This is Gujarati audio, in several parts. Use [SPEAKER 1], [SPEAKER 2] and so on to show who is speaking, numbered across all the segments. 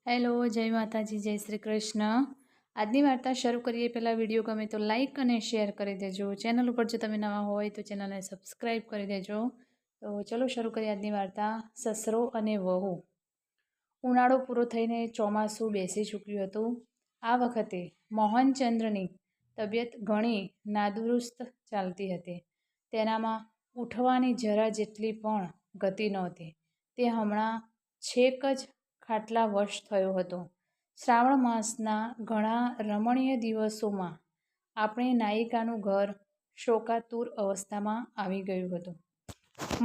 [SPEAKER 1] હેલો, જય માતાજી, જય શ્રી કૃષ્ણ. આજની વાર્તા શરૂ કરીએ પહેલાં વિડીયો ગમે તો લાઈક અને શેર કરી દેજો. ચેનલ ઉપર જો તમે નવા હોય તો ચેનલને સબસ્ક્રાઈબ કરી દેજો. તો ચલો શરૂ કરીએ આજની વાર્તા. સસરો અને વહુ. ઉનાળો પૂરો થઈને ચોમાસું બેસી ચૂક્યું હતું. આ વખતે મોહનચંદ્રની તબિયત ઘણી નાદુરુસ્ત ચાલતી હતી. તેનામાં ઉઠવાની જરા જેટલી પણ ગતિ નહોતી. તે હમણાં છેક જ ખાટલા વશ થયો હતો. શ્રાવણ માસના ઘણા રમણીય દિવસોમાં આપણી નાયિકાનું ઘર શોકાતુર અવસ્થામાં આવી ગયું હતું.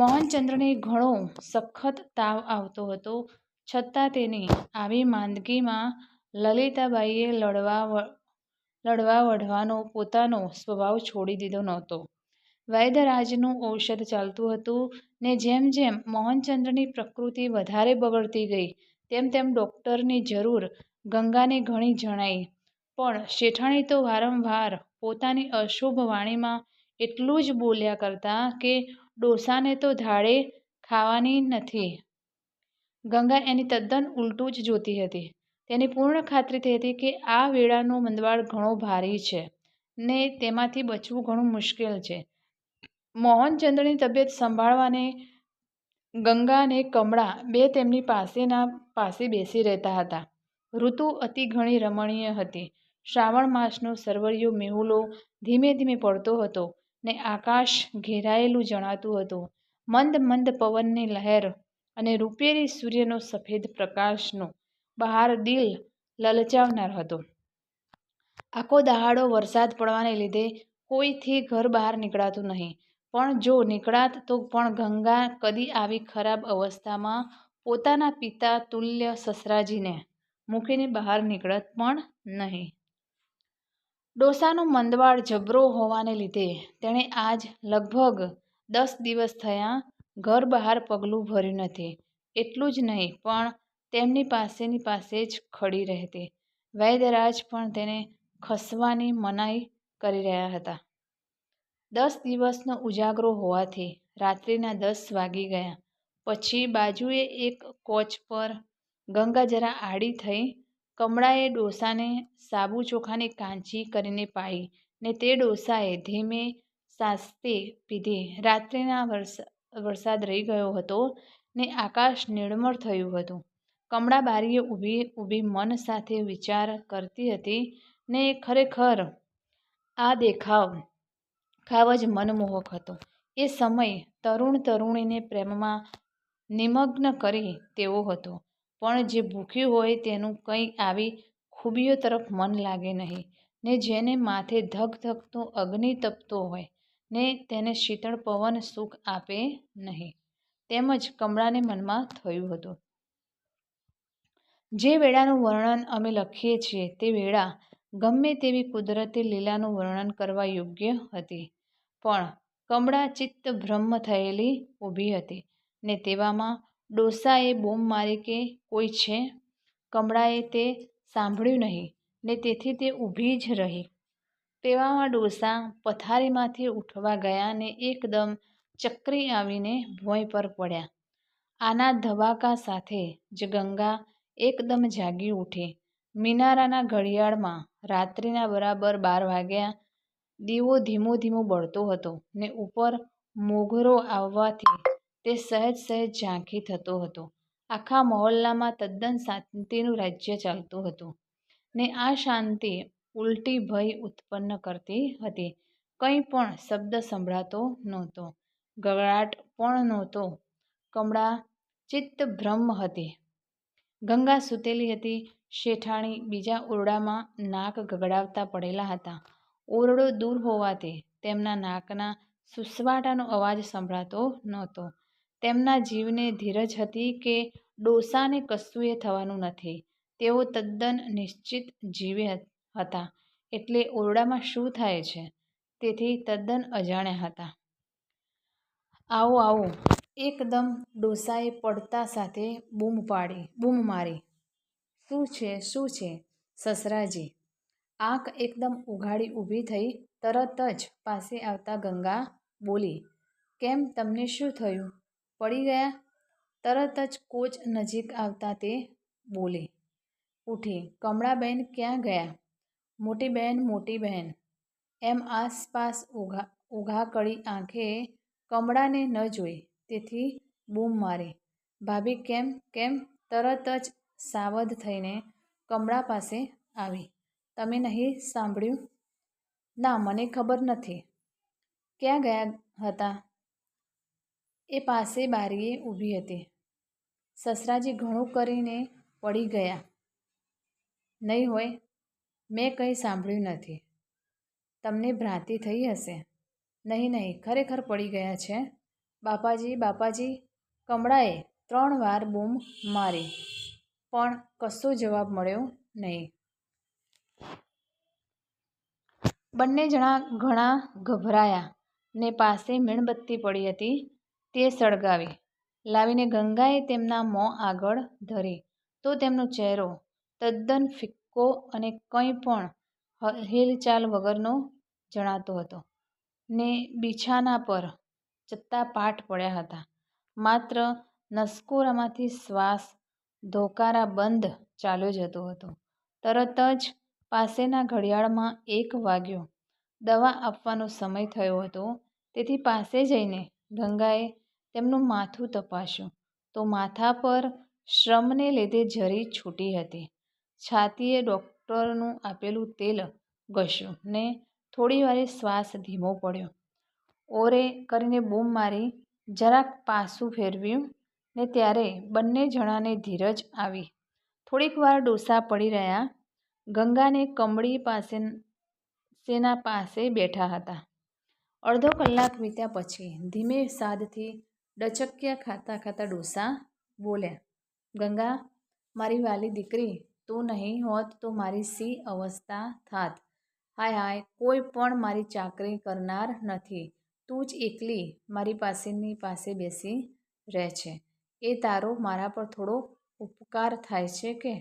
[SPEAKER 1] મોહનચંદ્રને ઘણો સખત તાવ આવતો હતો, છતાં તેની આવી માંદગીમાં લલિતાબાઈએ લડવા વઢવાનો પોતાનો સ્વભાવ છોડી દીધો નહોતો. વૈદ્યરાજનું ઔષધ ચાલતું હતું ને જેમ જેમ મોહનચંદ્રની પ્રકૃતિ વધારે બગડતી ગઈ તેમ તેમ ડૉક્ટરની જરૂર ગંગાને ઘણી જણાઈ. પણ શેઠાણી તો વારંવાર પોતાની અશુભ વાણીમાં એટલું જ બોલ્યા કરતા કે ડોસાને તો ધાડે ખાવાની નથી. ગંગા એની તદ્દન ઊલટું જ જોતી હતી. તેની પૂર્ણ ખાતરી થઈ હતી કે આ વેળાનો મંદવાડ ઘણો ભારી છે ને તેમાંથી બચવું ઘણું મુશ્કેલ છે. મોહનચંદ્રની તબિયત સંભાળવાને ગંગા અને કમળા બે તેમની પાસે બેસી રહેતા હતા. ઋતુ અતિ ઘણી રમણીય હતી. શ્રાવણ માસનો સરવરિયો મેહુલો ધીમે ધીમે પડતો હતો ને આકાશ ઘેરાયેલું જણાતું હતું. મંદ મંદ પવનની લહેર અને રૂપેરી સૂર્યનો સફેદ પ્રકાશનો બહાર દિલ લલચાવનાર હતો. આખો દહાડો વરસાદ પડવાને લીધે કોઈથી ઘર બહાર નીકળાતું નહીં. પણ જો નીકળાત તો પણ ગંગા કદી આવી ખરાબ અવસ્થામાં પોતાના પિતા તુલ્ય સસરાજીને મૂકીને બહાર નીકળત પણ નહીં. ડોસાનો મંદવાડ જબરો હોવાને લીધે તેણે આજ લગભગ 10 દિવસ થયા ઘર બહાર પગલું ભર્યું નથી. એટલું જ નહીં પણ તેમની પાસેની પાસે જ ખડી રહેતી. વૈદ્યરાજ પણ તેને ખસવાની મનાઈ કરી રહ્યા હતા. 10 દિવસનો ઉજાગરો હોવાથી રાત્રિના 10 વાગી ગયા. પછી બાજુએ એક કોચ પર ગંગા જરા આડી થઈ. કમળાએ ડોસાને સાબુ ચોખાની કાંચી કરીને પાઈ ને તે ડોસાએ ધીમે સાસ્તે પીધી. રાત્રિના વરસાદ રહી ગયો હતો ને આકાશ નિર્મળ થયું હતું. કમળા બારીએ ઊભી મન સાથે વિચાર કરતી હતી ને ખરેખર આ દેખાવ જ મનમોહક હતો. એ સમય તરુણ તરુણીને પ્રેમમાં નિમગ્ન કરે તેવો હતો. પણ જે ભૂખ્યું હોય તેનું કંઈ આવી ખૂબીઓ તરફ મન લાગે નહીં ને જેને માથે ધગ ધગતો અગ્નિ તપતો હોય ને તેને શીતળ પવન સુખ આપે નહીં. તેમ જ કમળાને મનમાં થયું હતું. જે વેળાનું વર્ણન અમે લખીએ છીએ તે વેળા ગમે તેવી કુદરતી લીલાનું વર્ણન કરવા યોગ્ય હતી. પણ કમળા ચિત્તભ્રમ થયેલી ઊભી હતી ને તેવામાં ડોસાએ બૂમ મારી કે કોઈ છે? કમળાએ તે સાંભળ્યું નહીં ને તેથી તે ઊભી જ રહી. તેવામાં ડોસા પથારીમાંથી ઉઠવા ગયા ને એકદમ ચક્રી આવીને ભોંય પર પડ્યા. આના ધબાકા સાથે જ ગંગા એકદમ જાગી ઉઠી. મિનારાના ઘડિયાળમાં રાત્રિના બરાબર 12 વાગ્યા. દીવો ધીમો ધીમો બળતો હતો ને ઉપર મોગરો આવવાથી તે સહેજ સહેજ ઝાંખી થતો હતો. આખા મહોલ્લામાં તદ્દન શાંતિનું રાજ્ય ચાલતું હતું ને આ શાંતિ ઉલટી ભય ઉત્પન્ન કરતી હતી. કંઈ પણ શબ્દ સંભળાતો નહોતો, ગગડાટ પણ નહોતો. કમળા ચિત્તભ્રમ હતી. ગંગા સૂતેલી હતી. શેઠાણી બીજા ઓરડામાં નાક ગગડાવતા પડેલા હતા. ઓરડો દૂર હોવાથી તેમના નાકના સુસવાટાનો અવાજ સંભળાતો નહોતો. તેમના જીવને ધીરજ હતી કે ડોસાને કશુંય થવાનું નથી. તેઓ તદ્દન નિશ્ચિત જીવે હતા એટલે ઓરડામાં શું થાય છે તેથી તદ્દન અજાણ્યા હતા. આવો આવો, એકદમ ડોસાએ પડતા સાથે બૂમ મારી. શું છે શું છે? સસરાજી આંખ એકદમ ઉઘાડી ઊભી થઈ. તરત જ પાસે આવતા ગંગા બોલી, કેમ, તમને શું થયું? પડી ગયા? તરત જ કોચ નજીક આવતા તે બોલી, ઉઠી. કમળાબેન ક્યાં ગયા? મોટી બહેન એમ આસપાસ ઉઘાકળી આંખે કમળાને ન જોઈ, તેથી બૂમ મારી. ભાભી કેમ કેમ? તરત જ સાવધ થઈને કમળા પાસે આવી. તમે નહીં સાંભળ્યું? ના, મને ખબર નથી. ક્યાં ગયા હતા? એ પાસે બારીએ ઊભી હતી. સસરાજી ઘણું કરીને પડી ગયા નહીં હોય? મેં કંઈ સાંભળ્યું નથી. તમને ભ્રાંતિ થઈ હશે. નહીં, ખરેખર પડી ગયા છે. બાપાજી, કમળાએ 3 વાર બૂમ મારી, પણ કશો જવાબ મળ્યો નહીં. બંને જણા ઘણા ગભરાયા ને પાસે મીણબત્તી પડી હતી તે સળગાવી લાવીને ગંગાએ તેમના મોં આગળ ધરી તો તેમનો ચહેરો તદ્દન ફિક્કો અને કંઈ પણ હિલચાલ વગરનો જણાતો હતો ને બિછાના પર ચત્તાપાટ પડ્યા હતા. માત્ર નસકોરામાંથી શ્વાસ ધોકારા બંધ ચાલ્યો જતો હતો. તરત જ પાસેના ઘડિયાળમાં 1 વાગ્યો. દવા આપવાનો સમય થયો હતો, તેથી પાસે જઈને ગંગાએ તેમનું માથું તપાસ્યું તો માથા પર શ્રમને લીધે ઝરી છૂટી હતી. છાતીએ ડૉક્ટરનું આપેલું તેલ ઘસ્યું ને થોડીવારે શ્વાસ ધીમો પડ્યો. ઓરે કરીને બૂમ મારી જરાક પાસું ફેરવ્યું ને ત્યારે બંને જણાને ધીરજ આવી. થોડીક વાર ડોસા પડી રહ્યા. ગંગાને કમળી પાસેના પાસે બેઠા હતા. અડધો કલાક વીત્યા પછી ધીમે સાદથી ડચક્યા ખાતા ડોસા બોલ્યા. ગંગા, મારી વાલી દીકરી, તું નહીં હોત તો મારી શી અવસ્થા થાત? હાય, કોઈ પણ મારી ચાકરી કરનાર નથી. તું જ એકલી મારી પાસે બેસી રહે છે. એ તારો મારા પર થોડો ઉપકાર થાય છે કે?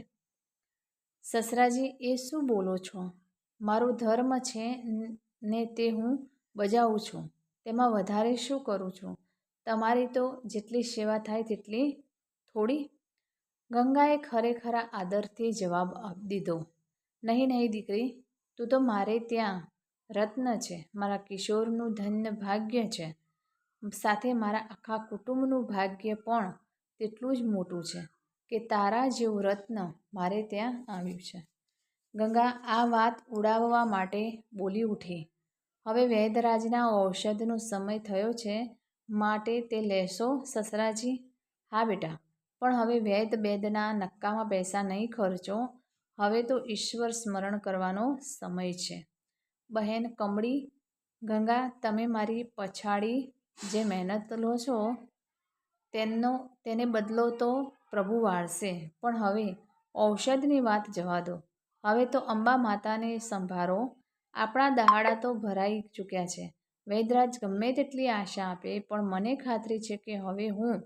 [SPEAKER 1] સસરાજી, એ શું બોલો છો? મારો ધર્મ છે ને તે હું બજાવું છું. તેમાં વધારે શું કરું છું? તમારી તો જેટલી સેવા થાય તેટલી થોડી? ગંગાએ ખરેખર આદરથી જવાબ દીધો. નહીં દીકરી, તું તો મારે ત્યાં રત્ન છે. મારા કિશોરનું ધન્ય ભાગ્ય છે. સાથે મારા આખા કુટુંબનું ભાગ્ય પણ તેટલું જ મોટું છે કે તારા જેવું રત્ન મારે ત્યાં આવ્યું છે. ગંગા આ વાત ઉડાવવા માટે બોલી ઉઠી. હવે વૈદ્યરાજના ઔષધનો સમય થયો છે, માટે તે લેશો સસરાજી? હા બેટા, પણ હવે વૈદ્યના નક્કામાં પૈસા નહીં ખર્ચો. હવે તો ઈશ્વર સ્મરણ કરવાનો સમય છે. બહેન કમળી, ગંગા, તમે મારી પછાડી જે મહેનત લો છો તેને બદલો તો પ્રભુ વાળશે. પણ હવે ઔષધની વાત જવા દો. હવે તો અંબા માતાને સંભાળો. આપણા દહાડા તો ભરાઈ ચૂક્યા છે. વૈદ્યરાજ ગમે તેટલી આશા આપે, પણ મને ખાતરી છે કે હવે હું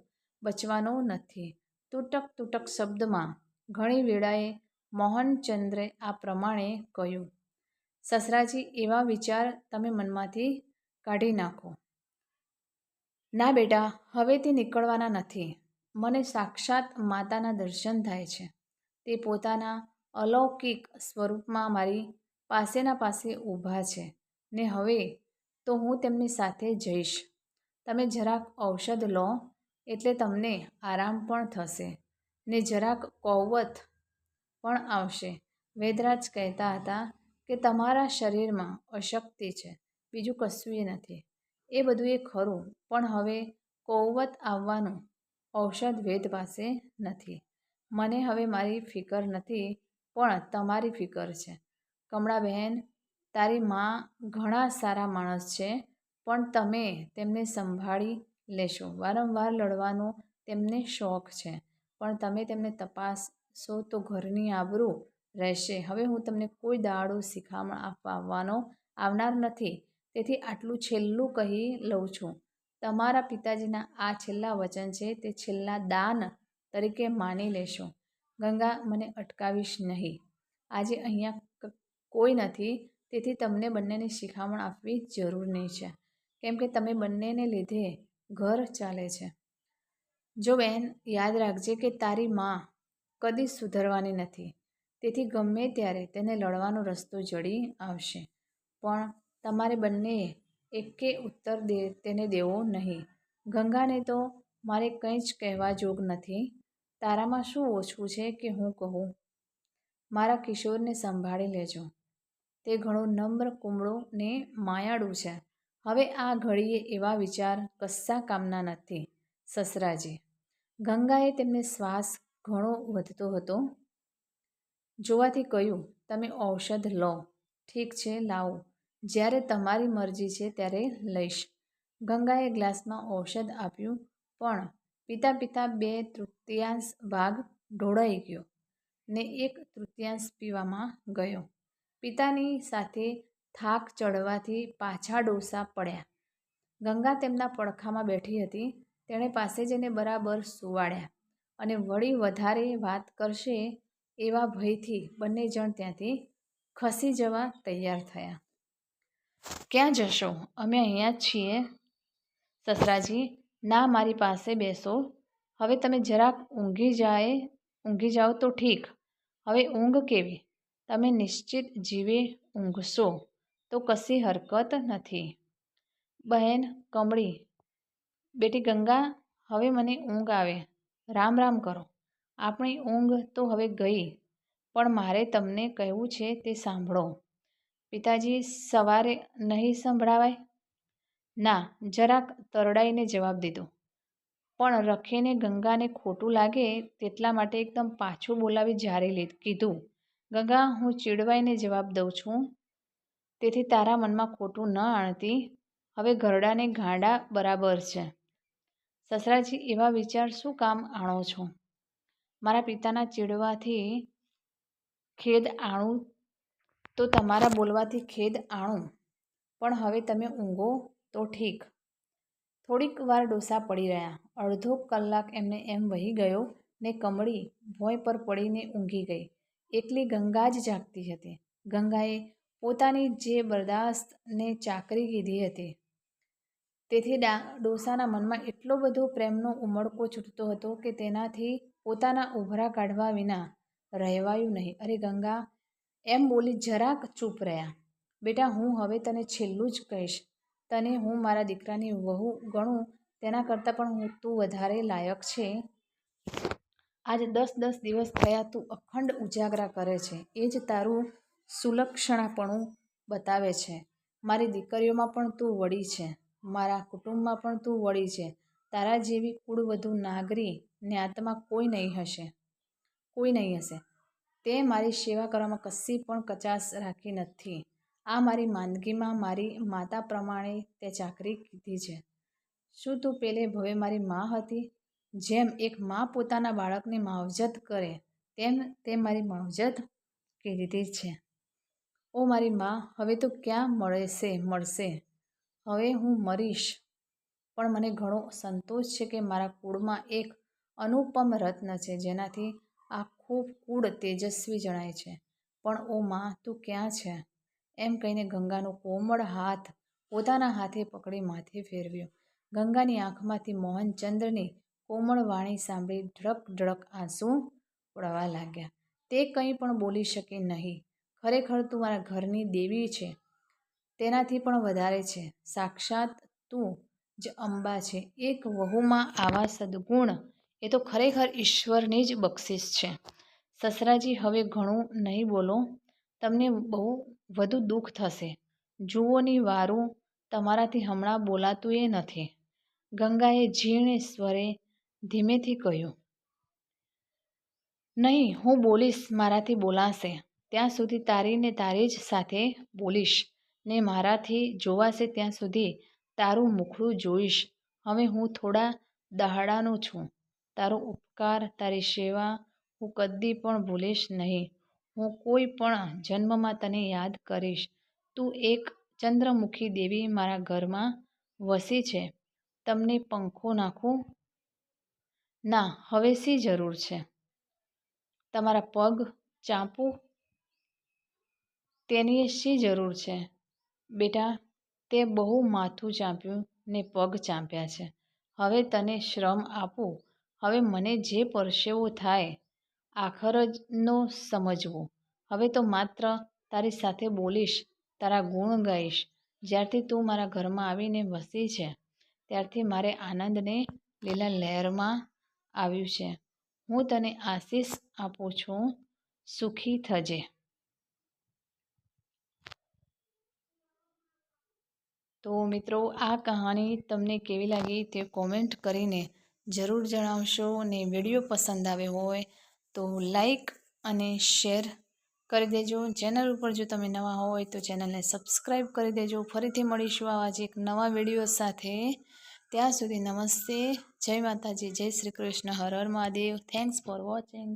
[SPEAKER 1] બચવાનો નથી. તૂટક શબ્દમાં ઘણી વેળાએ મોહનચંદ્રે આ પ્રમાણે કહ્યું. સસરાજી, એવા વિચાર તમે મનમાંથી કાઢી નાખો. ના બેટા, હવે તે નીકળવાના નથી. મને સાક્ષાત માતાના દર્શન થાય છે. તે પોતાના અલૌકિક સ્વરૂપમાં મારી પાસે ઊભા છે ને હવે તો હું તેમની સાથે જઈશ. તમે જરાક ઔષધ લો એટલે તમને આરામ પણ થશે ને જરાક કૌવત પણ આવશે. વૈદ્યરાજ કહેતા હતા કે તમારા શરીરમાં અશક્તિ છે, બીજું કશુંય નથી. એ બધું એ ખરું, પણ હવે કૌવત આવવાનું ઔષધ વૈદ્ય પાસે નથી. મને હવે મારી ફિકર નથી, પણ તમારી ફિકર છે. કમળા બહેન, તારી માં ઘણા સારા માણસ છે, પણ તમે તેમને સંભાળી લેશો. વારંવાર લડવાનો તેમને શોખ છે, પણ તમે તેમને તપાસશો તો ઘરની આબરૂ રહેશે. હવે હું તમને કોઈ દાડો શિખામણ આપવા આવનાર નથી, તેથી આટલું છેલ્લું કહી લઉં છું. તમારા પિતાજીના આ છેલ્લા વચન છે, તે છેલ્લા દાન તરીકે માની લેશો. ગંગા, મને અટકાવીશ નહીં. આજે અહીંયા કોઈ નથી, તેથી તમને બંનેને શિખામણ આપવી જરૂરની છે, કેમ કે તમે બંનેને લીધે ઘર ચાલે છે. જો બહેન, યાદ રાખજે કે તારી માં કદી સુધરવાની નથી. તેથી ગમે ત્યારે તેને લડવાનો રસ્તો જડી આવશે. પણ તમારે બંનેએ એકે ઉત્તર તેને દેવો નહીં. ગંગાને તો મારે કંઈ જ કહેવા જોગ નથી. તારામાં શું ઓછું છે કે હું કહું? મારા કિશોરને સંભાળી લેજો. તે ઘણો નમ્ર, કુમળો ને માયાળુ છે. હવે આ ઘડીએ એવા વિચાર કશા કામના નથી, સસરાજી. ગંગાએ તેમને શ્વાસ ઘણો વધતો હતો જોવાથી કહ્યું, તમે ઔષધ લો. ઠીક છે, લાવો. જ્યારે તમારી મરજી છે ત્યારે લઈશ. ગંગાએ ગ્લાસમાં ઔષધ આપ્યું, પણ પીતા પીતા 2/3 ભાગ ઢોળાઈ ગયો ને 1/3 પીવામાં ગયો. પિતાની સાથે થાક ચડવાથી પાછા ડોસા પડ્યા. ગંગા તેમના પડખામાં બેઠી હતી. તેણે પાસે જઈને બરાબર સુવાડ્યા અને વળી વધારે વાત કરશે એવા ભયથી બંને જણ ત્યાંથી ખસી જવા તૈયાર થયા. ક્યાં જશો? અમે અહીંયા જ છીએ, સસરાજી. ના, મારી પાસે બેસો. હવે તમે જરાક ઊંઘી જાઓ તો ઠીક. હવે ઊંઘ કેવી? તમે નિશ્ચિત જીવે ઊંઘશો તો કશી હરકત નથી. બહેન કમળી, બેટી ગંગા, હવે મને ઊંઘ આવે. રામ રામ કરો. આપણી ઊંઘ તો હવે ગઈ, પણ મારે તમને કહેવું છે તે સાંભળો. પિતાજી, સવારે નહીં સંભળાવાય? ના, જરાક તરડાઈને જવાબ દીધો. પણ રખીને ગંગાને ખોટું લાગે તેટલા માટે એકદમ પાછું બોલાવી જારી કીધું, ગંગા, હું ચીડવાઈને જવાબ દઉં છું, તેથી તારા મનમાં ખોટું ન આણતી. હવે ઘરડાને ગાંડા બરાબર છે. સસરાજી, એવા વિચાર શું કામ આણો છો? મારા પિતાના ચીડવાથી ખેદ આણું તો તમારા બોલવાથી ખેદ આણું. પણ હવે તમે ઊંઘો તો ઠીક. થોડીક વાર ડોસા પડી રહ્યા. અડધો કલાક એમને એમ વહી ગયો ને કમળી ભોંય પર પડીને ઊંઘી ગઈ. એકલી ગંગા જ જાગતી હતી. ગંગાએ પોતાની જે બરદાસ્ત ને ચાકરી કીધી હતી તેથી ડોસાના મનમાં એટલો બધો પ્રેમનો ઉમળકો છૂટતો હતો કે તેનાથી પોતાના ઉભરા કાઢવા વિના રહેવાયું નહીં. અરે ગંગા, એમ બોલી જરાક ચૂપ રહ્યા. બેટા, હું હવે તને છેલ્લું જ કહીશ. તને હું મારા દીકરાની વહુ ગણું તેના કરતાં પણ તું વધારે લાયક છે. આજ 10 દિવસ થયા તું અખંડ ઉજાગરા કરે છે. એ જ તારું સુલક્ષણાપણું બતાવે છે. મારી દીકરીઓમાં પણ તું વડી છે. મારા કુટુંબમાં પણ તું વડી છે. તારા જેવી કુળવધુ નાગરી જ્ઞાતમાં કોઈ નહીં હશે. તે મારી સેવા કરવામાં કશી પણ કચાશ રાખી નથી. આ મારી માંદગીમાં મારી માતા પ્રમાણે તે ચાકરી કીધી છે. શું તું પેલે ભવે મારી મા હતી? જેમ એક મા પોતાના બાળકની માવજત કરે તેમ તે મારી માવજત કીધી છે. ઓ મારી મા, હવે તો ક્યાં મળશે. હવે હું મરીશ, પણ મને ઘણો સંતોષ છે કે મારા કુળમાં એક અનુપમ રત્ન છે જેનાથી આખું કુળ તેજસ્વી જણાય છે. પણ ઓ મા, તું ક્યાં છે? એમ કહીને ગંગાનો કોમળ હાથ પોતાના હાથે પકડી માથે ફેરવ્યો. ગંગાની આંખમાંથી મોહનચંદ્રની કોમળ વાણી સાંભળી ઢળક ઢળક આંસુ પડવા લાગ્યા. તે કંઈ પણ બોલી શકી નહીં. ખરેખર તું મારા ઘરની દેવી છે, તેનાથી પણ વધારે છે. સાક્ષાત તું જ અંબા છે. એક વહુમાં આવા સદ્ગુણ એ તો ખરેખર ઈશ્વરની જ બક્ષિસ છે. સસરાજી, હવે ઘણું નહીં બોલો. તમને બહુ વધુ દુઃખ થશે. જુઓની વારું તમારાથી હમણાં બોલાતું એ નથી. ગંગાએ ઝીણે સ્વરે ધીમેથી કહ્યું, નહીં, હું બોલીશ, મારાથી બોલાશે ત્યાં સુધી તારી ને તારી જ સાથે બોલીશ ને મારાથી જોવાશે ત્યાં સુધી તારું મુખડું જોઈશ. હવે હું થોડા દહાડાનો છું. તારો ઉપકાર, તારી સેવા હું કદી પણ ભૂલીશ નહીં. હું કોઈ પણ જન્મમાં તને યાદ કરીશ. તું એક ચંદ્રમુખી દેવી મારા ઘરમાં વસી છે. તમને પંખો નાખું? ના, હવે શી જરૂર છે? તમારા પગ ચાંપું? તેની શી જરૂર છે? બેટા, તે બહુ માથું ચાંપ્યું ને પગ ચાંપ્યા છે. હવે તને શ્રમ આપું? હવે મને જે પરસેવો થાય આખર જ નો સમજવો. હવે તો માત્ર તારી સાથે બોલીશ, તારા ગુણ ગાઈશ. જ્યારથી તું મારા ઘરમાં આવીને વસી છે ત્યારથી મારે આનંદને લીલા લહેરમાં આવ્યું છે. હું તને આશીષ આપું છું, સુખી થજે. તો મિત્રો, આ કહાણી તમને કેવી લાગી તે કોમેન્ટ કરીને જરૂર જણાવશો. અને વિડીયો પસંદ આવ્યો હોય તો લાઈક અને શેર કરી દેજો. ચેનલ ઉપર જો તમે નવા હોય તો ચેનલને સબસ્ક્રાઈબ કરી દેજો. ફરીથી મળીશું આવા જ એક નવા વિડીયો સાથે. ત્યાં સુધી નમસ્તે, જય માતાજી, જય શ્રી કૃષ્ણ, હર હર મહાદેવ. Thanks for watching.